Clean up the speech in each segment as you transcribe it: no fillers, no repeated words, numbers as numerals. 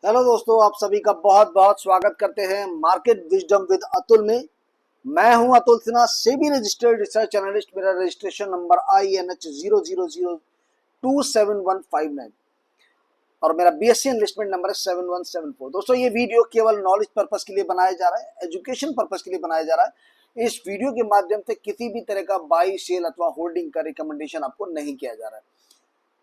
Hello दोस्तों, आप सभी का बहुत बहुत स्वागत करते हैं मार्केट विजडम विद अतुल में। मैं हूं Atul Sinha, SEBI registered research analyst. मेरा रजिस्ट्रेशन नंबर INH00027159 और मेरा BSc एनलिस्टमेंट नंबर है 7174। दोस्तों, ये वीडियो केवल नॉलेज पर्पस के लिए बनाया जा रहा है, एजुकेशन पर्पस के लिए बनाया जा रहा है। इस वीडियो के माध्यम से किसी भी तरह का बाई सेल अथवा होल्डिंग का रिकमेंडेशन आपको नहीं किया जा रहा है,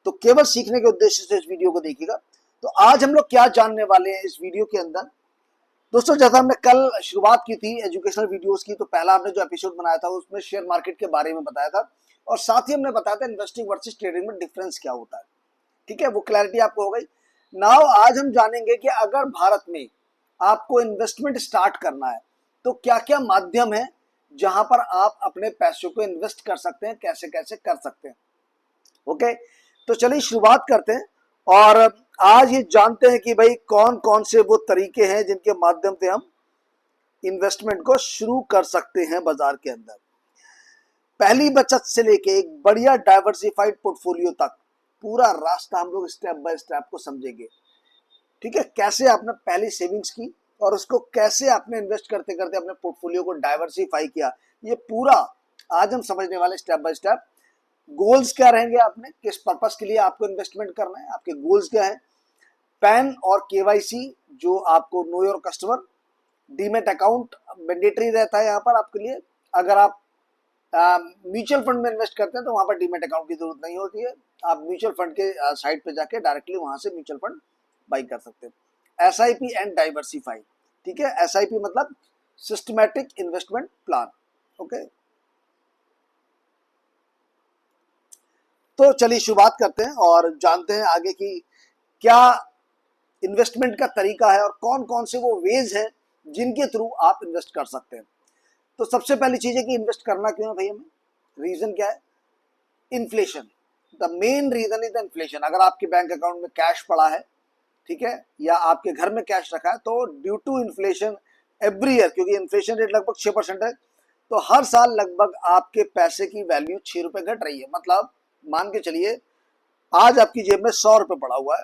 तो केवल सीखने के उद्देश्य से इस वीडियो को देखिएगा। तो आज हम लोग क्या जानने वाले हैं इस वीडियो के अंदर। दोस्तों, जैसा हमने कल शुरुआत की थी एजुकेशनल वीडियोस की, तो पहला हमने जो एपिसोड बनाया था उसमें शेयर मार्केट के बारे में बताया था और साथ ही हमने बताया था इन्वेस्टिंग वर्सेस ट्रेडिंग में डिफरेंस क्या होता है। ठीक है, वो क्लैरिटी आपको हो गई। नाउ आज हम जानेंगे कि अगर भारत में आपको इन्वेस्टमेंट स्टार्ट करना है तो क्या क्या माध्यम है जहां पर आप अपने पैसों को इन्वेस्ट कर सकते हैं, कैसे कैसे कर सकते हैं। ओके, तो चलिए शुरुआत करते हैं और आज ये जानते हैं कि भाई कौन कौन से वो तरीके हैं जिनके माध्यम से हम इन्वेस्टमेंट को शुरू कर सकते हैं बाजार के अंदर। पहली बचत से लेके एक बढ़िया डाइवर्सिफाइड पोर्टफोलियो तक पूरा रास्ता हम लोग स्टेप बाय स्टेप को समझेंगे। ठीक है, कैसे आपने पहली सेविंग्स की और उसको कैसे आपने इन्वेस्ट करते करते अपने पोर्टफोलियो को डाइवर्सिफाई किया, ये पूरा आज हम समझने वाले स्टेप बाय स्टेप। गोल्स क्या रहेंगे, आपने किस पर्पस के लिए आपको इन्वेस्टमेंट करना है, आपके गोल्स क्या है। पैन और केवाईसी जो आपको know your customer, demat account mandatory रहता है यहाँ पर आपके लिए। अगर आप म्यूचुअल फंड में इन्वेस्ट करते हैं तो वहां पर डीमेट अकाउंट की जरूरत नहीं होती है। आप म्यूचुअल फंड के साइट पे जाके डायरेक्टली वहां से म्यूचुअल फंड बाई कर सकते हैं। SIP एंड डाइवर्सिफाई, ठीक है, SIP मतलब सिस्टमैटिक इन्वेस्टमेंट प्लान। ओके, तो चलिए शुरुआत करते हैं और जानते हैं आगे की क्या इन्वेस्टमेंट का तरीका है और कौन कौन से वो वेज हैं जिनके थ्रू आप इन्वेस्ट कर सकते हैं। तो सबसे पहली चीज है कि इन्वेस्ट करना क्यों है भाई हमें। रीजन क्या है? Inflation. The main reason is the inflation. अगर आपके बैंक अकाउंट में कैश पड़ा है, ठीक है, या आपके घर में कैश रखा है, तो due to inflation every year, क्योंकि इन्फ्लेशन रेट लगभग 6% है, तो हर साल लगभग आपके पैसे की वैल्यू 6 रुपए घट रही है। मतलब मान के चलिए आज आपकी जेब में 100 रुपए पड़ा हुआ है,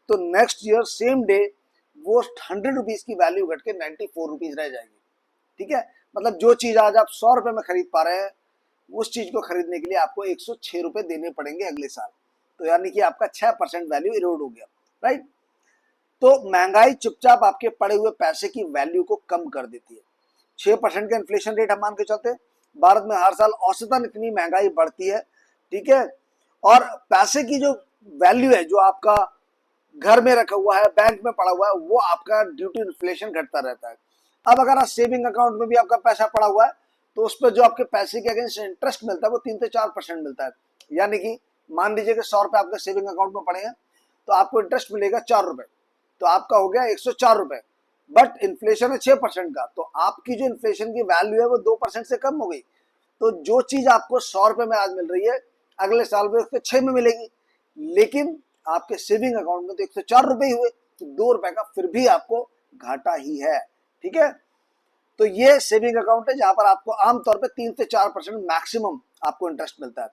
तो नेक्स्ट ईयर सेम डे वो 100 रुपीज की वैल्यू घट के 94 रुपीज रह जाएगी। ठीक है, मतलब जो चीज आज आप 100 रुपए में खरीद पा रहे हैं, उस चीज को खरीदने के लिए आपको 106 रुपए देने पड़ेंगे अगले साल। तो यानी कि आपका 6% वैल्यू इरोड हो गया, राइट। तो महंगाई चुपचाप आपके पड़े हुए पैसे की वैल्यू को कम कर देती है। 6% का इन्फ्लेशन रेट हम मान के चलते हैं, भारत में हर साल औसतन इतनी महंगाई बढ़ती है। ठीक है, और पैसे की जो वैल्यू है, जो आपका घर में रखा हुआ है, बैंक में पड़ा हुआ है, वो आपका ड्यू टू इन्फ्लेशन घटता रहता है। अब अगर आप सेविंग अकाउंट में भी आपका पैसा पड़ा हुआ है, तो उस पर जो आपके पैसे के अगेंस्ट इंटरेस्ट मिलता है वो 3 से 4% मिलता है। यानी कि मान लीजिए कि 100 रुपए आपके सेविंग अकाउंट में पड़े हैं, तो आपको इंटरेस्ट मिलेगा 4 रुपए, तो आपका हो गया 104 रुपए। बट इन्फ्लेशन है 6% का, तो आपकी जो इन्फ्लेशन की वैल्यू है वो 2% से कम हो गई। तो जो चीज आपको 100 रुपए में आज मिल रही है, अगले साल में उसके 6 में मिलेगी। लेकिन आपके सेविंग अकाउंट में तो 104 रुपए ही हुए, तो 2 रुपए का फिर भी आपको घाटा ही है। ठीक है, तो ये सेविंग अकाउंट है जहां पर आपको आमतौर पर 3 से 4% मैक्सिमम आपको इंटरेस्ट मिलता है।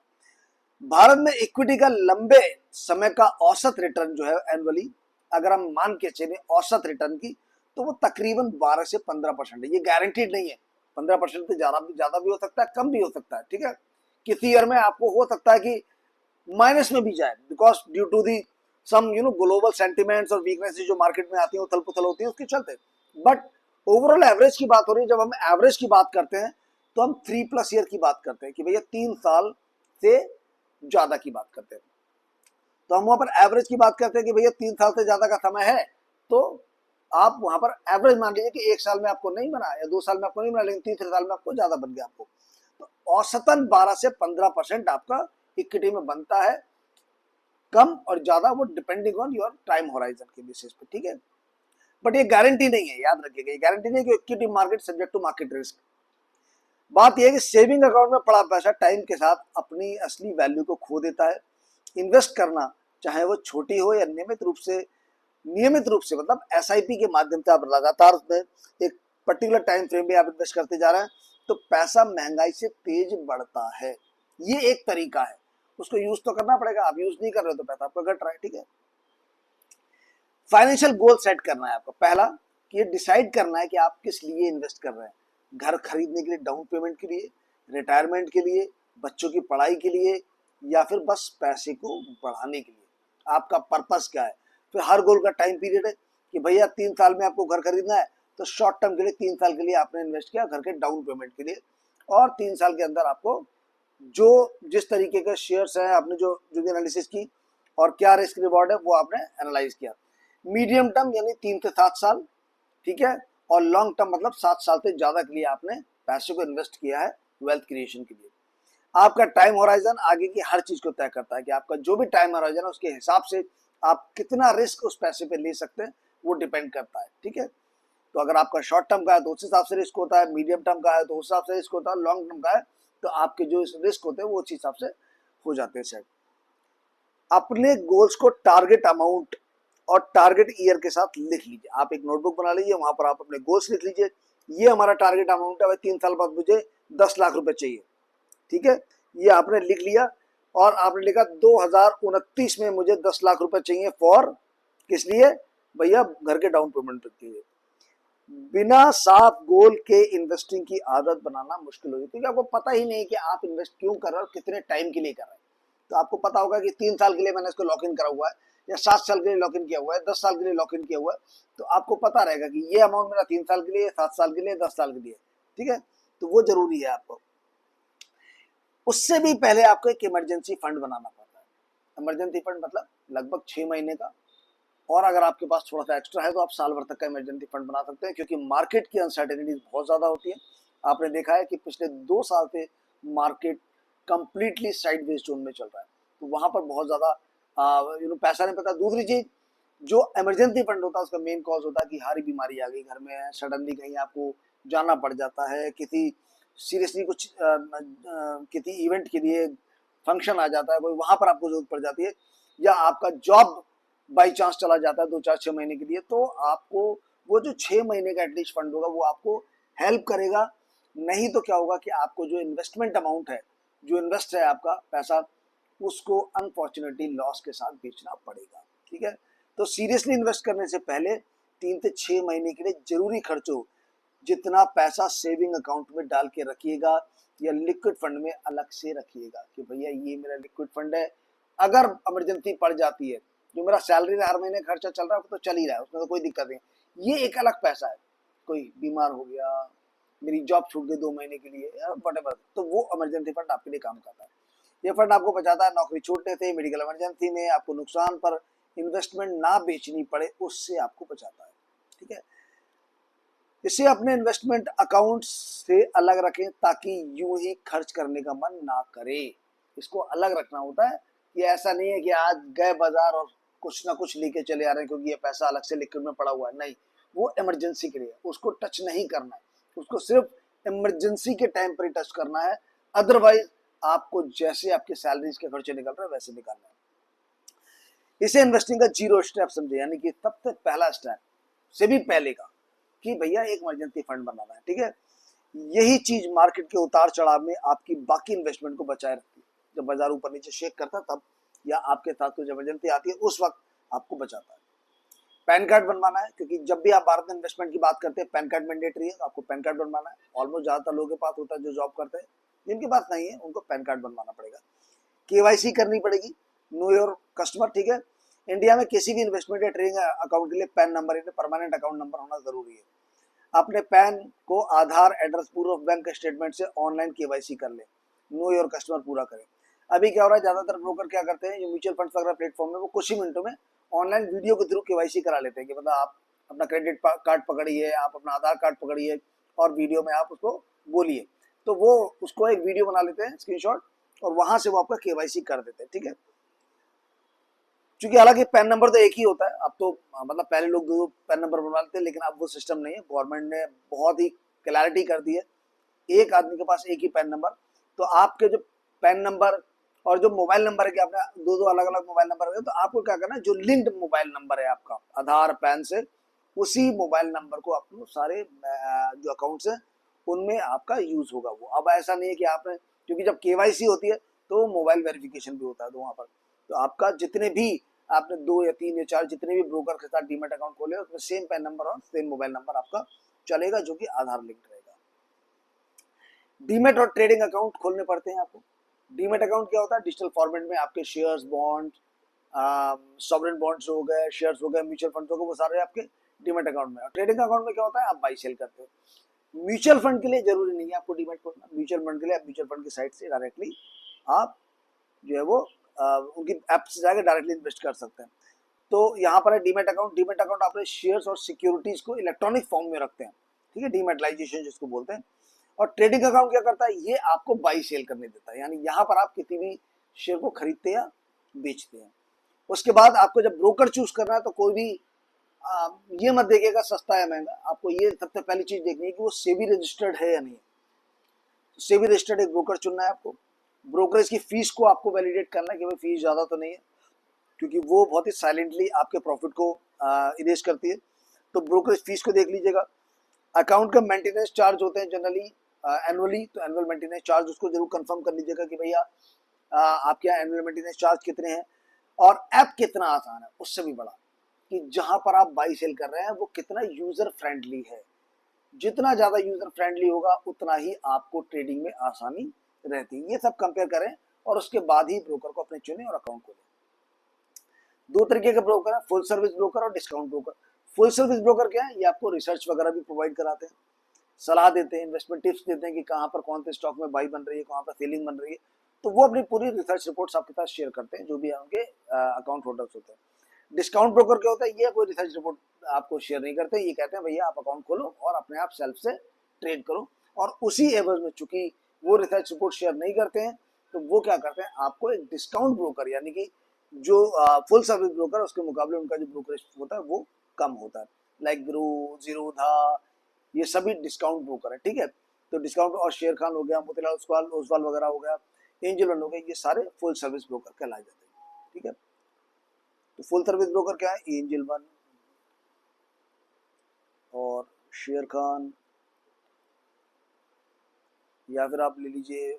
भारत में इक्विटी का लंबे समय का औसत रिटर्न जो है एनुअली, अगर हम मान के चले औसत रिटर्न की, तो वो तकरीबन 12 से 15% है। ये गारंटीड नहीं है, 15% से ज्यादा भी हो सकता है, कम भी हो सकता है। ठीक है, किसी ईयर में आपको हो सकता है कि माइनस में भी जाए, because due to the some global sentiments और वीकनेसेस जो मार्केट में आती है, उथल पुथल होती है, उसके चलते। बट ओवरऑल एवरेज की बात हो रही है। जब हम एवरेज की बात करते हैं तो हम 3+ ईयर की बात करते हैं कि भैया 3 साल से ज्यादा की बात करते हैं। तो हम वहां पर एवरेज की बात करते हैं कि भैया 3 साल से ज्यादा का समय है, तो आप वहां पर एवरेज मान लीजिए कि 1 साल में आपको नहीं बना या 2 साल में आपको नहीं बना, लेकिन तीसरे साल में आपको ज्यादा बन गया आपको। तो औसतन 12 से 15% आपका इक्विटी में बनता है, कम और ज्यादा वो depending on your time horizon के बेसिस पे। ठीक है, बट ये गारंटी नहीं है, याद रखिएगा, ये गारंटी नहीं है कि equity market subject to market risk. बात यह है कि सेविंग अकाउंट में पड़ा पैसा टाइम के साथ अपनी असली वैल्यू को खो देता है। इन्वेस्ट करना, चाहे वो छोटी हो या नियमित रूप से मतलब SIP के माध्यम से आप लगातार उसमें एक पर्टिकुलर टाइम फ्रेम में आप इन्वेस्ट करते जा रहे हैं, तो पैसा महंगाई से तेज बढ़ता है। ये एक तरीका है, उसको यूज तो करना पड़ेगा। आप यूज नहीं कर रहे हो तो पैसा आपका घट रहा है। ठीक है, फाइनेंशियल गोल सेट करना है आपको। पहला कि ये डिसाइड करना है कि आप किस लिए इन्वेस्ट कर रहे हैं, घर खरीदने के लिए, डाउन पेमेंट के लिए, रिटायरमेंट के लिए, बच्चों की पढ़ाई के लिए, या फिर बस पैसे को बढ़ाने के लिए, आपका पर्पस क्या है। फिर हर गोल का टाइम पीरियड है कि भैया 3 साल में आपको घर खरीदना है, तो शॉर्ट टर्म के लिए 3 साल के लिए आपने इन्वेस्ट किया घर के डाउन पेमेंट के लिए, और 3 साल के अंदर आपको जो जिस तरीके के शेयर्स हैं आपने जो जो एनालिसिस की और क्या रिस्क रिवॉर्ड है वो आपने एनालाइज किया। मीडियम टर्म यानी 3 से 7 साल, ठीक है, और लॉन्ग टर्म मतलब 7 साल से ज्यादा के लिए आपने पैसे को इन्वेस्ट किया है वेल्थ क्रिएशन के लिए। आपका टाइम होराइजन आगे की हर चीज को तय करता है कि आपका जो भी टाइम होराइजन है उसके हिसाब से आप कितना रिस्क उस पैसे पे ले सकते हैं, वो डिपेंड करता है, ठीक है। तो अगर आपका शॉर्ट टर्म का है तो उस हिसाब से रिस्क होता है, मीडियम टर्म का है तो उस हिसाब से रिस्क होता है, लॉन्ग टर्म का है तो आपके जो रिस्क होते हैं वो उस हिसाब से हो जाते हैं सेट। अपने गोल्स को टारगेट अमाउंट और टारगेट ईयर के साथ लिख लीजिए। आप एक नोटबुक बना लीजिए, वहां पर आप अपने गोल्स लिख लीजिए। ये हमारा टारगेट अमाउंट है भाई, 3 साल बाद मुझे 10 लाख रुपए चाहिए, ठीक है, ये आपने लिख लिया। और आपने लिखा 2029 में मुझे 10 लाख रुपए चाहिए फॉर, किस लिए भैया, घर के डाउन पेमेंट के लिए। बिना साफ गोल के इन्वेस्टिंग की आदत बनाना मुश्किल होगी, क्योंकि आपको पता ही नहीं कि आप इन्वेस्ट क्यों कर रहे हो और कितने टाइम के लिए कर रहे हैं। तो आपको पता होगा कि 3 साल के लिए मैंने इसको लॉक इन करा हुआ है, या 7 साल के लिए लॉक इन किया हुआ है, 10 साल के लिए लॉक इन किया हुआ है, तो आपको पता रहेगा कि ये अमाउंट मेरा 3 साल के लिए, 7 साल के लिए, 10 साल के लिए, ठीक है। तो वो जरूरी है आपको। उससे भी पहले आपको एक इमरजेंसी फंड बनाना पड़ता है। इमरजेंसी फंड मतलब लगभग 6 महीने का, और अगर आपके पास थोड़ा सा एक्स्ट्रा है तो आप साल भर तक का इमरजेंसी फंड बना सकते हैं, क्योंकि मार्केट की अनसर्टेनिटीज बहुत ज्यादा होती है। आपने देखा है कि पिछले 2 साल से मार्केट कंप्लीटली साइडवेज जोन में चल रहा है, तो वहां पर बहुत ज्यादा पैसा नहीं पता। दूसरी चीज, जो इमरजेंसी फंड होता है उसका मेन कॉज होता है कि हारी बीमारी आ गई घर में, सडनली कहीं आपको जाना पड़ जाता है, किसी सीरियसली कुछ किसी इवेंट के लिए फंक्शन आ जाता है कोई, वहां पर आपको जरूरत पड़ जाती है, या आपका जॉब बाई चांस चला जाता है 2 4 6 महीने के लिए, तो आपको वो जो 6 महीने का एटलीस्ट फंड होगा वो आपको हेल्प करेगा। नहीं तो क्या होगा कि आपको जो इन्वेस्टमेंट अमाउंट है, जो इन्वेस्ट है आपका पैसा, उसको अनफॉर्चुनेटली लॉस के साथ बेचना पड़ेगा, ठीक है। तो सीरियसली इन्वेस्ट करने से पहले 3 से 6 महीने के लिए जरूरी खर्चों जितना पैसा सेविंग अकाउंट में डाल के रखिएगा, या लिक्विड फंड में अलग से रखिएगा कि भैया ये मेरा लिक्विड फंड है, अगर इमरजेंसी पड़ जाती है, जो मेरा सैलरी हर महीने खर्चा चल रहा है वो तो चल ही रहा है, उसमें तो कोई दिक्कत नहीं, ये एक अलग पैसा है। कोई बीमार हो गया, मेरी जॉब छूट गई 2 महीने के लिए, वटेवर, तो वो इमरजेंसी फंड आपके लिए काम करता है। ये फंड आपको बचाता है नौकरी छूटने से, मेडिकल इमरजेंसी में, आपको नुकसान पर इन्वेस्टमेंट ना बेचनी पड़े उससे आपको बचाता है, ठीक है। इसे अपने इन्वेस्टमेंट अकाउंट से अलग रखें ताकि यूं ही खर्च करने का मन ना करे। इसको अलग रखना होता है, ये ऐसा नहीं है कि आज गए बाजार और कुछ ना कुछ लेके चले आ रहे हैं क्योंकि ये पैसा अलग से लिक्विड में पड़ा हुआ है, नहीं, वो इमरजेंसी के लिए, उसको टच नहीं करना है, उसको सिर्फ इमरजेंसी के टाइम पर ही टच करना है। अदरवाइज आपको जैसे आपके सैलरीज के खर्चे निकल रहे हैं वैसे निकालना है। इसे इन्वेस्टिंग का 0 स्टेप समझे, यानी कि सबसे पहला स्टेप से भी पहले का कि भैया एक इमरजेंसी फंड बनाना है, ठीक है। यही चीज मार्केट के उतार चढ़ाव में आपकी बाकी इन्वेस्टमेंट को बचाए रखती है। जब बाजार ऊपर नीचे शेक करता तब, या आपके साथ कुछ इमरजेंसी आती है उस वक्त आपको बचाता है। पैन कार्ड बनवाना है, क्योंकि जब भी आप भारत में इन्वेस्टमेंट की बात करते हैं पैन कार्ड मैंडेटरी है, तो आपको पैन कार्ड बनवाना है। ऑलमोस्ट ज्यादातर लोगों के पास होता है जो जॉब करते हैं, जिनके पास नहीं है उनको पैन कार्ड बनवाना पड़ेगा। केवाईसी करनी पड़ेगी, नो योर कस्टमर, ठीक है। इंडिया में किसी भी इन्वेस्टमेंट या ट्रेडिंग अकाउंट के लिए PAN number, permanent account number होना जरूरी है। अपने पैन को Aadhaar, address proof of bank statement से ऑनलाइन केवाईसी कर ले, नो योर कस्टमर पूरा करें। अभी क्या हो रहा है, ज्यादातर ब्रोकर क्या करते हैं, जो म्यूचुअल फंड्स वगैरह प्लेटफॉर्म में, वो कुछ ही मिनटों में ऑनलाइन वीडियो के थ्रू केवाईसी करा लेते हैं कि मतलब आप अपना क्रेडिट कार्ड पकड़िए, आप अपना आधार कार्ड पकड़िए और वीडियो में आप उसको बोलिए, तो वो उसको एक वीडियो बना लेते हैं स्क्रीनशॉट, और वहां से वो आपका केवाईसी कर देते हैं, ठीक है। क्योंकि हालांकि पैन नंबर तो एक ही होता है, अब तो मतलब पहले लोग दो पैन नंबर बनवाते थे, लेकिन अब वो सिस्टम नहीं है। गवर्नमेंट ने बहुत ही क्लैरिटी कर दी है, एक आदमी के पास एक ही पैन नंबर। तो आपके जो पैन नंबर और जो मोबाइल नंबर है कि आपने दो दो अलग अलग मोबाइल नंबर है, तो आपको क्या करना है, जो लिंक्ड मोबाइल नंबर है आपका आधार पैन से, उसी मोबाइल नंबर को आपको सारे जो अकाउंट्स है उनमें आपका यूज होगा। वो अब ऐसा नहीं है कि आपने, क्योंकि जब केवाईसी होती है तो मोबाइल वेरिफिकेशन भी होता है, तो वहां पर तो आपका जितने भी आपने 2 या 3 या 4 जितने भी ब्रोकर के साथ डीमैट अकाउंट खोले उसमें सेम पैन नंबर और सेम मोबाइल नंबर आपका चलेगा, जो कि आधार लिंक्ड रहेगा। डीमैट और ट्रेडिंग अकाउंट खोलने पड़ते हैं आपको। डीमैट अकाउंट क्या होता है? डिजिटल फॉर्मेट में आपके शेयर्स, बॉन्ड, सॉवरेन बॉन्ड्स हो गए, शेयर्स हो गए, म्यूचुअल फंड हो गए, वो सारे आपके डीमैट अकाउंट में। और ट्रेडिंग अकाउंट में क्या होता है? आप बाई सेल करते हो। म्यूचुअल फंड के लिए जरूरी नहीं है आपको डीमैट खोलना। म्यूचुअल फंड के लिए आप म्यूचुअल फंड की साइट से डायरेक्टली आप जो है वो उनकी ऐप से जाकर डायरेक्टली इन्वेस्ट कर सकते हैं। तो यहाँ पर है डीमैट अकाउंट। डीमैट अकाउंट अपने शेयर्स और सिक्योरिटीज को इलेक्ट्रॉनिक फॉर्म में रखते हैं, ठीक है, डीमैटलाइजेशन जिसको बोलते हैं। और ट्रेडिंग अकाउंट क्या करता है? ये आपको बाई सेल करने देता है, यानी यहाँ पर आप किसी भी शेयर को खरीदते या बेचते हैं। उसके बाद आपको जब ब्रोकर चूज करना है तो कोई भी ये मत देखिएगा सस्ता या महंगा, आपको ये सबसे पहली चीज देखनी है कि वो सेबी रजिस्टर्ड है या नहीं। सेबी रजिस्टर्ड एक ब्रोकर चुनना है आपको। ब्रोकरेज की फीस को आपको वैलिडेट करना है कि भाई फीस ज़्यादा तो नहीं है, क्योंकि वो बहुत ही साइलेंटली आपके प्रॉफिट को इरेज करती है। तो ब्रोकरेज फीस को देख लीजिएगा। अकाउंट का मेंटेनेंस चार्ज होते हैं जनरली एनुअली, तो एनुअल मेंटेनेंस चार्ज उसको जरूर कंफर्म कर लीजिएगा कि भैया आपके यहाँ एनुअल मेंटेनेंस चार्ज कितने हैं। और ऐप कितना आसान है, उससे भी बड़ा कि जहां पर आप बाई सेल कर रहे हैं वो कितना यूजर फ्रेंडली है। जितना ज्यादा यूजर फ्रेंडली होगा उतना ही आपको ट्रेडिंग में आसानी रहती है। ये सब कंपेयर करें और उसके बाद ही ब्रोकर को अपने चुने और अकाउंट खोलें। दो तरीके के ब्रोकर हैं, फुल सर्विस ब्रोकर और discount broker. Full service broker क्या है? ये आपको रिसर्च वगैरह भी प्रोवाइड कराते हैं, सलाह देते हैं, इन्वेस्टमेंट टिप्स देते हैं कि कहाँ पर कौन से स्टॉक में बाई बन रही है, कहाँ पर सेलिंग बन रही है। तो वो अपनी पूरी रिसर्च रिपोर्ट्स आपके साथ शेयर करते हैं, जो भी उनके अकाउंट होल्डर्स होते हैं। डिस्काउंट ब्रोकर क्या होता है? ये कोई रिसर्च रिपोर्ट आपको शेयर नहीं करते, ये कहते हैं भैया आप अकाउंट खोलो और अपने आप सेल्फ से ट्रेड करो। और उसी एवज में चूंकि वो रिसर्च रिपोर्ट शेयर नहीं करते हैं, तो वो क्या करते हैं? आपको एक डिस्काउंट ब्रोकर, यानी कि जो फुल सर्विस ब्रोकर है उसके मुकाबले उनका जो ब्रोकरेज होता है वो कम होता है। लाइक ग्रो, जीरोधा, ये सभी डिस्काउंट ब्रोकर है, ठीक है। तो डिस्काउंट और शेर खान हो गया, मोतीलाल ओसवाल वगैरह हो गया, एंजल वन हो गए, ये सारे फुल सर्विस ब्रोकर कहलाए जाते हैं, ठीक है। तो फुल सर्विस ब्रोकर क्या है? एंजल वन और शेर खान, या फिर आप ले लीजिए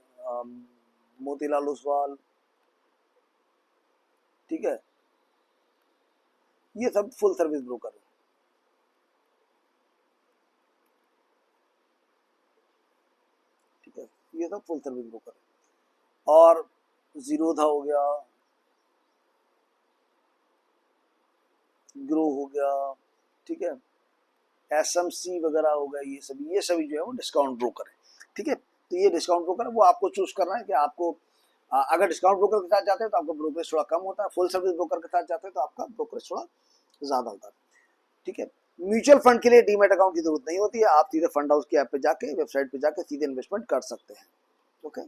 मोतीलाल ओसवाल, ठीक है। ये सब फुल सर्विस ब्रोकर है, ठीक है। ये सब फुल सर्विस ब्रोकर है। और जीरोधा हो गया, ग्रो हो गया, ठीक है, एसएमसी वगैरह हो गया, ये सभी जो है वो डिस्काउंट ब्रोकर है, ठीक है। तो ये डिस्काउंट ब्रोकर है, वो आपको चूज करना है कि आपको अगर डिस्काउंट ब्रोकर के साथ जाते हैं तो आपका ब्रोकरेज थोड़ा कम होता है, फुल सर्विस ब्रोकर के साथ जाते हैं तो आपका ब्रोकरेज थोड़ा ज्यादा होता है, ठीक है। म्यूचुअल फंड के लिए डीमैट अकाउंट की जरूरत नहीं होती है, आप सीधे फंड हाउस की ऐप पे जाके, वेबसाइट पे जाके सीधे इन्वेस्टमेंट कर सकते हैं, ओके।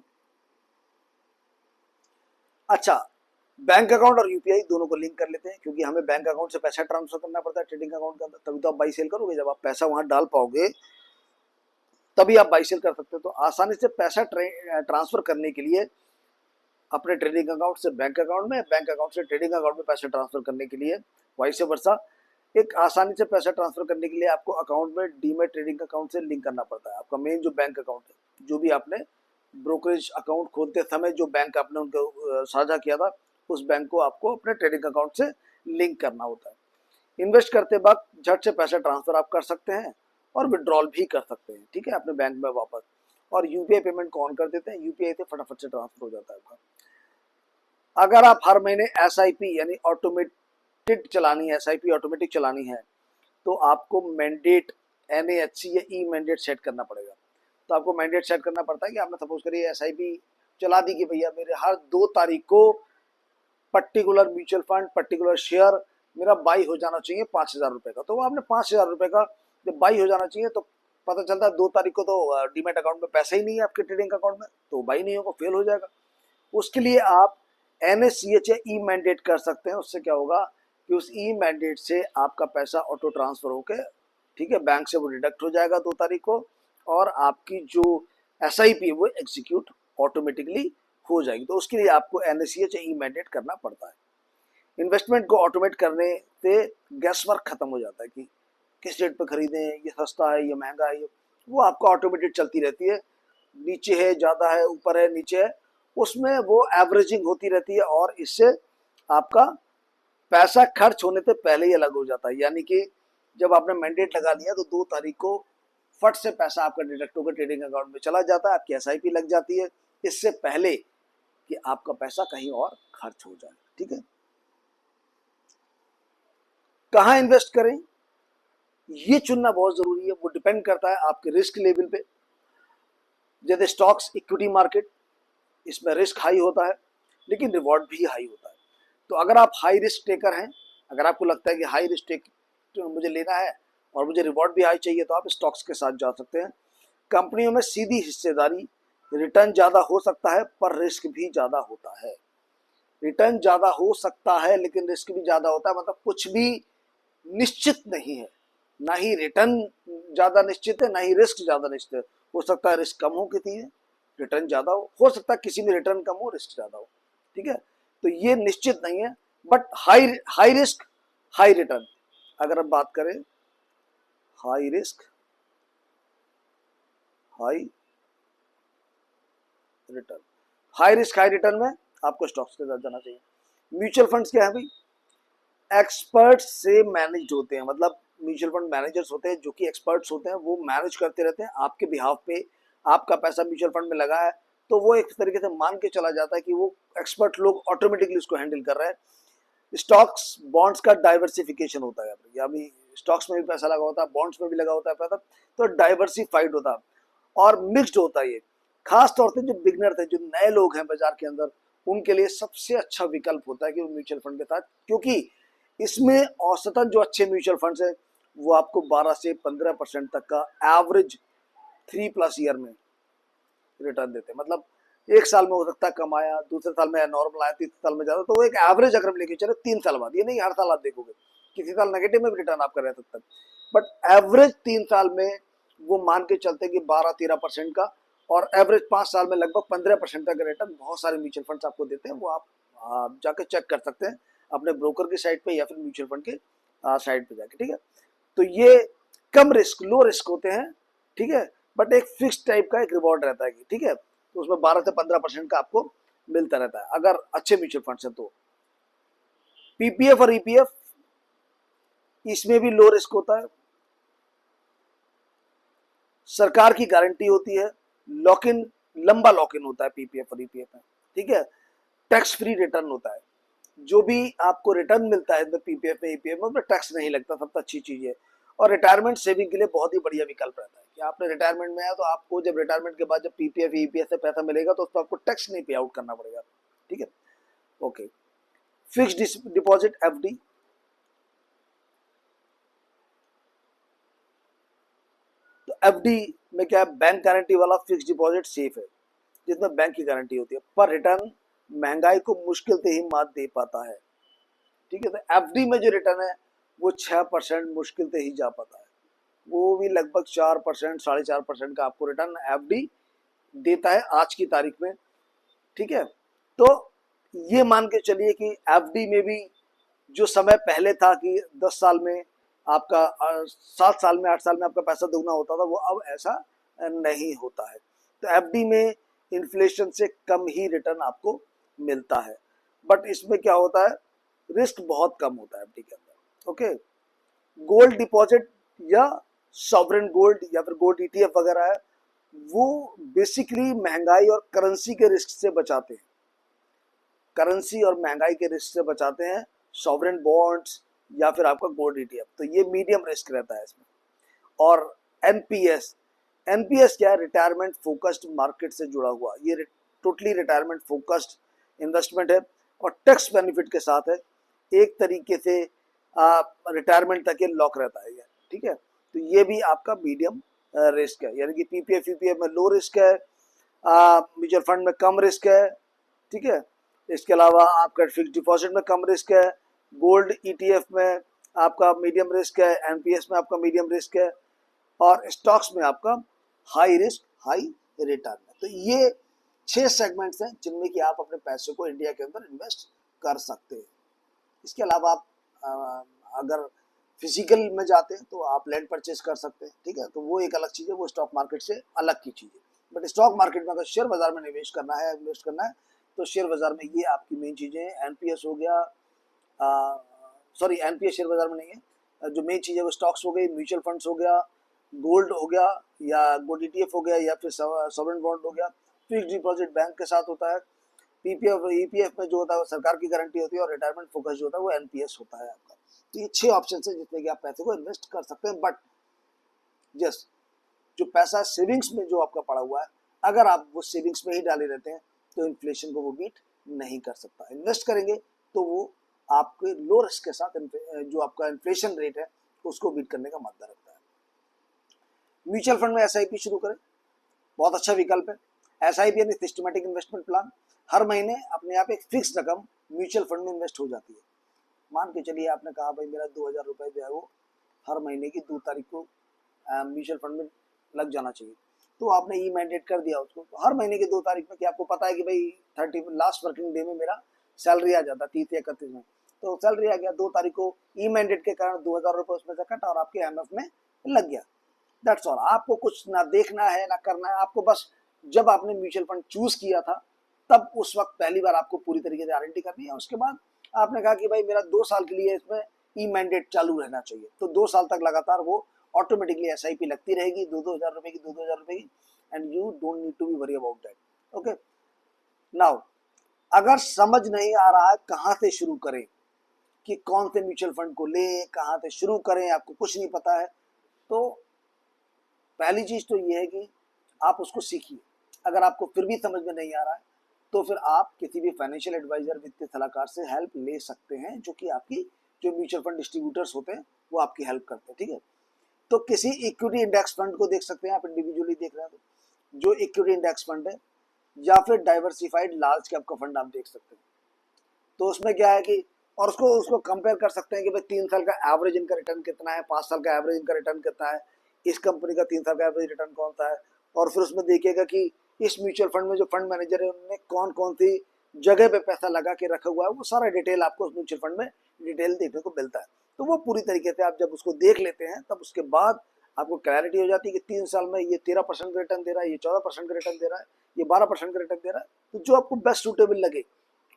अच्छा, बैंक अकाउंट और यूपीआई दोनों को लिंक कर लेते हैं, क्योंकि हमें बैंक अकाउंट से पैसा ट्रांसफर करना पड़ता है ट्रेडिंग अकाउंट का, तभी तो आप बाई सेल करोगे। जब आप पैसा वहां डाल पाओगे तभी आप बाई सेल कर सकते हो। तो आसानी से पैसा ट्रांसफर करने के लिए अपने ट्रेडिंग अकाउंट से बैंक अकाउंट में, बैंक अकाउंट से ट्रेडिंग अकाउंट में पैसा ट्रांसफर करने के लिए वाइस वर्सा, एक आसानी से पैसा ट्रांसफर करने के लिए आपको अकाउंट में डीमैट ट्रेडिंग अकाउंट से लिंक करना पड़ता है। आपका मेन जो बैंक अकाउंट है, जो भी आपने ब्रोकरेज अकाउंट खोलते समय जो बैंक आपने उनको साझा किया था, उस बैंक को आपको अपने ट्रेडिंग अकाउंट से लिंक करना होता है। इन्वेस्ट करते वक्त झट से पैसा ट्रांसफर आप कर सकते हैं और विड्रॉल भी कर सकते हैं, ठीक है, अपने बैंक में वापस। और यूपीआई पेमेंट को ऑन कर देते हैं, यूपीआई से फटाफट से ट्रांसफर हो जाता है आपका। अगर आप हर महीने एसआईपी यानी ऑटोमेटेड चलानी है, एसआईपी ऑटोमेटिक चलानी है, तो आपको मैंडेट एनएएचसी या ई मैंडेट सेट करना पड़ेगा। तो आपको मैंडेट सेट करना पड़ता है कि आपने सपोज करिए एसआईपी चला दी कि भैया मेरे हर 2 तारीख को particular mutual fund, particular share मेरा बाई हो जाना चाहिए 5,000 रुपए का। तो आपने 5,000 रुपए का जब बाई हो जाना चाहिए, तो पता चलता है 2 तारीख को तो डीमैट अकाउंट में पैसा ही नहीं है आपके ट्रेडिंग अकाउंट में, तो बाई नहीं होगा, फेल हो जाएगा। उसके लिए आप एनएसीएच ई मैंडेट कर सकते हैं। उससे क्या होगा कि उस ई मैंडेट से आपका पैसा ऑटो ट्रांसफर होकर, ठीक है, बैंक से वो डिडक्ट हो जाएगा 2 तारीख को, और आपकी जो एसआईपी है वो एग्जीक्यूट ऑटोमेटिकली हो जाएगी। तो उसके लिए आपको एनएसीएच ई मैंडेट करना पड़ता है। इन्वेस्टमेंट को ऑटोमेट करने से गैस वर्क खत्म हो जाता है कि किस रेट पे खरीदें, ये सस्ता है, ये महंगा है, वो आपको ऑटोमेटेड चलती रहती है। नीचे है, ज़्यादा है, ऊपर है, नीचे है, उसमें वो एवरेजिंग होती रहती है, और इससे आपका पैसा खर्च होने से पहले ही अलग हो जाता है, यानी कि जब आपने मैंडेट लगा लिया तो 2 तारीख को फट से पैसा आपका डिडक्ट होकर ट्रेडिंग अकाउंट में चला जाता है, आपकी एसआईपी लग जाती है, इससे पहले कि आपका पैसा कहीं और खर्च हो जाए। ठीक है, कहाँ इन्वेस्ट करें ये चुनना बहुत जरूरी है, वो डिपेंड करता है आपके रिस्क लेवल पे। जैसे स्टॉक्स, इक्विटी मार्केट, इसमें रिस्क हाई होता है लेकिन रिवॉर्ड भी हाई होता है। तो अगर आप हाई रिस्क टेकर हैं, अगर आपको लगता है कि हाई रिस्क टेक मुझे लेना है और मुझे रिवॉर्ड भी हाई चाहिए, तो आप स्टॉक्स के साथ जा सकते हैं। कंपनियों में सीधी हिस्सेदारी, रिटर्न ज़्यादा हो सकता है पर रिस्क भी ज़्यादा होता है। रिटर्न ज़्यादा हो सकता है लेकिन रिस्क भी ज़्यादा होता है, मतलब कुछ भी निश्चित नहीं है, ना ही रिटर्न ज़्यादा निश्चित है ना ही रिस्क ज़्यादा निश्चित है। हो सकता है रिस्क कम हो किसी है, रिटर्न ज़्यादा हो सकता है किसी में रिटर्न कम हो, रिस्क ज़्यादा हो। ठीक है, तो ये निश्चित नहीं है, but high high risk high return, अगर हम बात करें high risk high return, high risk high return में आपको स्टॉक्स के साथ जाना चाहिए। म्यूचुअल फंड्स क्या है भाई, एक्सपर्ट से मैनेज होते हैं, मतलब म्यूचुअल फंड मैनेजर्स होते हैं जो कि एक्सपर्ट्स होते हैं, वो मैनेज करते रहते हैं आपके बिहाफ पे। आपका पैसा म्यूचुअल फंड में लगा है तो वो एक तरीके से मान के चला जाता है कि वो एक्सपर्ट लोग ऑटोमेटिकली उसको हैंडल कर रहे हैं। स्टॉक्स बॉन्ड्स का डाइवर्सिफिकेशन होता है, या भी स्टॉक्स में भी पैसा लगा होता है, बॉन्ड्स में भी लगा होता है पैसा, तो डाइवर्सिफाइड होता है और मिक्स्ड होता है। ये खास तौर से जो बिगनर थे, जो नए लोग हैं बाजार के अंदर, उनके लिए सबसे अच्छा विकल्प होता है कि वो म्यूचुअल फंड के साथ, क्योंकि इसमें औसतन जो अच्छे म्यूचुअल फंड्स हैं वो आपको 12 से 15% तक का एवरेज 3+ ईयर में रिटर्न देते हैं। मतलब एक साल में हो सकता है कम आया, दूसरे साल में नॉर्मल आया, तीसरे साल में ज्यादा, तो वो एक एवरेज अगर हम लेके चले 3 साल बाद, ये नहीं हर साल आप देखोगे, किसी साल नेगेटिव में भी रिटर्न आपका रह सकता है, बट एवरेज 3 साल में वो मान के चलते हैं कि 12-13% का, और एवरेज 5 साल में लगभग 15% तक रिटर्न बहुत सारे म्यूचुअल फंड्स आपको देते हैं। वो आप जाके चेक कर सकते हैं अपने ब्रोकर की साइट पे या फिर म्यूचुअल फंड के साइट पे जाके। ठीक है, तो ये कम रिस्क, लो रिस्क होते हैं। ठीक है, बट एक फिक्स टाइप का एक रिवॉर्ड रहता है। ठीक है, तो उसमें 12 से 15% का आपको मिलता रहता है अगर अच्छे म्यूचुअल फंड्स हैं तो। पीपीएफ और ईपीएफ, इसमें भी लो रिस्क होता है, सरकार की गारंटी होती है, लॉक इन, लंबा लॉक इन होता है पीपीएफ और ईपीएफ में। ठीक है, टैक्स फ्री रिटर्न होता है, जो भी आपको रिटर्न मिलता है पीपीएफ में ईपीएफ में टैक्स नहीं लगता, सबसे अच्छी चीज है। और रिटायरमेंट सेविंग के लिए बहुत ही बढ़िया विकल्प रहता है कि आपने रिटायरमेंट में आया तो आपको जब रिटायरमेंट के बाद जब पीपीएफ ईपीएफ से पैसा मिलेगा तो उस पर आपको टैक्स नहीं पे आउट करना पड़ेगा। ठीक है, ओके। फिक्स्ड डिपॉजिट एफडी, तो एफडी में क्या है, बैंक गारंटी वाला फिक्स डिपॉजिट सेफ है जिसमें बैंक की गारंटी होती है, पर रिटर्न महंगाई को मुश्किल से ही मात दे पाता है। ठीक है, तो एफडी में जो रिटर्न है वो 6% मुश्किल से ही जा पाता है, वो भी लगभग 4%, 4.5% का आपको रिटर्न एफडी देता है आज की तारीख में। ठीक है, तो ये मान के चलिए कि एफडी में भी जो समय पहले था कि 10 साल में आपका 7 साल में 8 साल में आपका पैसा दोगुना होता था, वो अब ऐसा नहीं होता है। तो एफडी में इन्फ्लेशन से कम ही रिटर्न आपको मिलता है, बट इसमें क्या होता है, रिस्क बहुत कम होता है एफडी के अंदर। ओके, गोल्ड डिपॉजिट या सॉवरेन गोल्ड या फिर गोल्ड ईटीएफ वगैरह है, वो बेसिकली महंगाई और करेंसी के रिस्क से बचाते हैं, करेंसी और महंगाई के रिस्क से बचाते हैं सॉवरेन बॉन्ड्स या फिर आपका गोल्ड ईटीएफ, तो ये मीडियम रिस्क रहता है इसमें। और एनपीएस, एनपीएस क्या है, रिटायरमेंट फोकस्ड मार्केट से जुड़ा हुआ, ये टोटली रिटायरमेंट फोकस्ड इन्वेस्टमेंट है और टैक्स बेनिफिट के साथ है, एक तरीके से रिटायरमेंट तक ये लॉक रहता है। ठीक है, तो ये भी आपका मीडियम रिस्क है, यानी कि पीपीएफ यूपीएफ में लो रिस्क है, म्यूचुअल फंड में कम रिस्क है। ठीक है, इसके अलावा आपका फिक्स डिपॉजिट में कम रिस्क है, गोल्ड ईटीएफ में आपका मीडियम रिस्क है, एनपीएस में आपका मीडियम रिस्क है, और स्टॉक्स में आपका हाई रिस्क हाई रिटर्न है। तो ये 6 सेगमेंट्स हैं जिनमें कि आप अपने पैसे को इंडिया के अंदर इन्वेस्ट कर सकते हैं। इसके अलावा आप अगर फिजिकल में जाते हैं तो आप लैंड परचेज कर सकते हैं। ठीक है, तो वो एक अलग चीज़ है, वो स्टॉक मार्केट से अलग की चीज़ है। बट स्टॉक मार्केट में अगर शेयर बाजार में निवेश करना है, इन्वेस्ट करना है, तो शेयर बाजार में ये आपकी मेन चीज़ें हैं, एनपीएस हो गया, सॉरी एनपीएस शेयर बाजार में नहीं है, जो मेन चीज़ है वो स्टॉक्स हो गई, म्यूचुअल फंड्स हो गया, गोल्ड हो गया या गोल्ड ईटीएफ हो गया या फिर सॉवरेन बॉन्ड हो गया, फिक्स डिपॉजिट बैंक के साथ होता है, पीपीएफ ईपीएफ में जो होता है वो सरकार की गारंटी होती है, और रिटायरमेंट फोकस जो होता है वो एनपीएस होता है आपका। तो ये 6 ऑप्शन है जिसमें कि आप पैसे को इन्वेस्ट कर सकते हैं। बट जस्ट जो पैसा सेविंग्स में जो आपका पड़ा हुआ है, अगर आप वो सेविंग्स में ही डाले रहते हैं तो इन्फ्लेशन को वो बीट नहीं कर सकता। इन्वेस्ट करेंगे तो वो आपके लो रिस्क के साथ जो आपका इन्फ्लेशन रेट है उसको बीट करने का मादा रखता है। म्यूचुअल फंड में एसआईपी शुरू करें, बहुत अच्छा विकल्प है। एसआईपी यानी सिस्टमेटिक इन्वेस्टमेंट प्लान, हर महीने अपने आप एक फिक्स रकम म्यूचुअल फंड में इन्वेस्ट हो जाती है। मान के चलिए आपने कहा भाई मेरा 2000 रुपये जो है वो हर महीने की 2 तारीख को म्यूचुअल फंड में लग जाना चाहिए, तो आपने ई मैंडेट कर दिया उसको, तो हर महीने की 2 तारीख में, कि आपको पता है कि भाई 30 लास्ट वर्किंग डे में मेरा सैलरी आ जाता 30 या 31 में, तो सैलरी आ गया 2 तारीख को, ई मैंडेट के कारण 2000 रुपये उसमें से कटा और आपके एमएफ में लग गया। That's all. आपको कुछ ना देखना है ना करना है, आपको बस जब आपने म्यूचुअल फंड चूज किया था तब उस वक्त पहली बार आपको पूरी तरीके से गारंटी करनी है। उसके बाद आपने कहा कि भाई मेरा 2 साल के लिए इसमें ई मैंडेट चालू रहना चाहिए, तो 2 साल तक लगातार वो ऑटोमेटिकली एसआईपी लगती रहेगी 2-2 हज़ार रुपए की, 2-2 हज़ार रुपए की, and you don't need to be worry about that. Okay, now अगर समझ नहीं आ रहा है कहाँ से शुरू करें, कि कौन से म्यूचुअल फंड को लें, कहाँ से शुरू करें, आपको कुछ नहीं पता है, तो पहली चीज तो ये है कि आप उसको सीखिए। अगर आपको फिर भी समझ में नहीं आ रहा है तो फिर आप किसी भी फाइनेंशियल एडवाइजर, वित्तीय सलाहकार से हेल्प ले सकते हैं, जो कि आपकी जो म्यूचुअल फंड डिस्ट्रीब्यूटर्स होते हैं वो आपकी हेल्प करते हैं। ठीक है, तो किसी इक्विटी इंडेक्स फंड को देख सकते हैं आप, इंडिविजुअली देख रहे हैं तो जो इक्विटी इंडेक्स फंड है, या फिर डाइवर्सिफाइड लार्ज कैप का फंड आप देख सकते हैं। तो उसमें क्या है कि, और उसको उसको कंपेयर कर सकते हैं कि भाई 3 साल का एवरेज इनका रिटर्न कितना है, 5 साल का एवरेज इनका रिटर्न कितना है, इस कंपनी का 3 साल का एवरेज रिटर्न कौन सा है, और फिर उसमें देखिएगा कि इस म्यूचुअल फंड में जो फंड मैनेजर है उन्होंने कौन कौन सी जगह पे पैसा लगा के रखा हुआ है, वो सारा डिटेल आपको उस म्यूचुअल फंड में डिटेल देखने को मिलता है। तो वो पूरी तरीके से आप जब उसको देख लेते हैं तब उसके बाद आपको क्लैरिटी हो जाती है कि 3 साल में ये 13% का रिटर्न दे रहा है, ये 14% का रिटर्न दे रहा है, ये 12% का रिटर्न दे रहा है। तो जो आपको बेस्ट सूटेबल लगे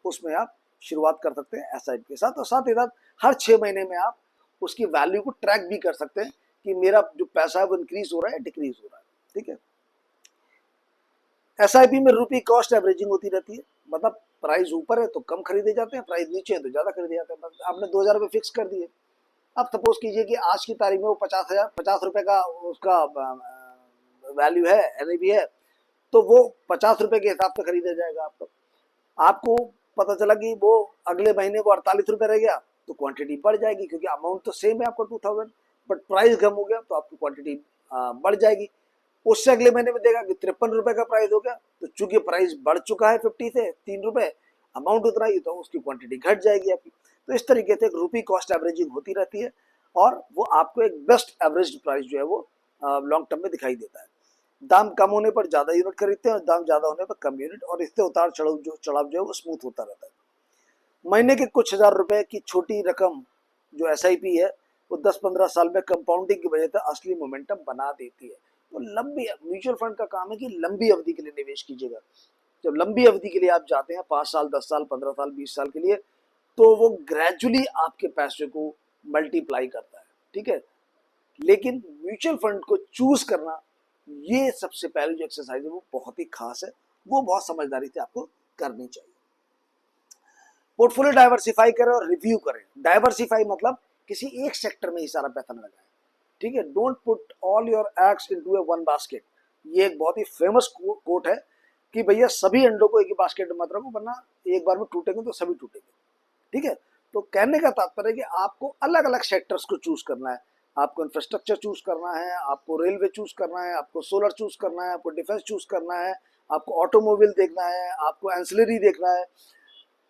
उसमें आप शुरुआत कर सकते हैं एसआईपी के साथ, और साथ ही साथ हर 6 महीने में आप उसकी वैल्यू को ट्रैक भी कर सकते हैं कि मेरा जो पैसा है वो इंक्रीज हो रहा है, डिक्रीज हो रहा है। ठीक है, एसआईपी में रुपी कॉस्ट एवरेजिंग होती रहती है, मतलब प्राइस ऊपर है तो कम खरीदे जाते हैं, प्राइस नीचे है तो ज्यादा खरीदे जाते हैं। आपने 2000 रुपये फिक्स कर दिए, अब सपोज कीजिए कि आज की तारीख में वो 50 रुपए का उसका वैल्यू है, एनएवी है, तो वो 50 रुपए के हिसाब से खरीदा जाएगा आपको। आपको पता चला कि वो अगले महीने वो 48 रुपए रह गया, तो क्वांटिटी बढ़ जाएगी, क्योंकि अमाउंट तो सेम है आपको 2000, बट प्राइस कम हो गया तो आपकी क्वांटिटी बढ़ जाएगी। उससे अगले महीने में देगा कि 53 रुपए का प्राइस हो गया, तो चूंकि प्राइस बढ़ चुका है 50 से 3 रुपए, अमाउंट उतना ही, तो उसकी क्वांटिटी घट जाएगी आपकी। तो इस तरीके से रुपी कॉस्ट एवरेजिंग होती रहती है, और वो आपको एक बेस्ट एवरेज प्राइस जो है वो लॉन्ग टर्म में दिखाई देता है। दाम कम होने पर ज्यादा यूनिट खरीदते हैं और दाम ज्यादा होने पर कम यूनिट, और इससे उतार चढ़ाव जो है वो स्मूथ होता रहता है। महीने के कुछ हजार रुपए की छोटी रकम जो एसआईपी है वो 10-15 साल में कंपाउंडिंग की वजह से असली मोमेंटम बना देती है। तो लंबी म्यूचुअल फंड का काम है कि लंबी अवधि के लिए निवेश कीजिएगा। जब लंबी अवधि के लिए आप जाते हैं 5 साल, 10 साल, 15 साल, 20 साल के लिए, तो वो ग्रेजुअली आपके पैसे को मल्टीप्लाई करता है। ठीक है, लेकिन म्यूचुअल फंड को चूज करना, ये सबसे पहले जो एक्सरसाइज है वो बहुत ही खास है, वो बहुत समझदारी से आपको करनी चाहिए। पोर्टफोलियो डाइवर्सिफाई करें और रिव्यू करें। डाइवर्सिफाई मतलब किसी एक सेक्टर में ही सारा पैसा न लगाएं। ठीक है, don't put all your eggs into A one basket. ये एक बहुत ही फेमस कोट है कि भैया सभी अंडों को एक ही बास्केट में मत रखो, वरना एक बार में टूटेंगे तो सभी टूटेंगे। ठीक है, तो कहने का तात्पर्य है कि आपको अलग अलग सेक्टर्स को चूज करना है। आपको इंफ्रास्ट्रक्चर चूज करना है, आपको रेलवे चूज करना है, आपको सोलर चूज करना है, आपको डिफेंस चूज करना है, आपको ऑटोमोबाइल देखना है, आपको एंसिलरी देखना है।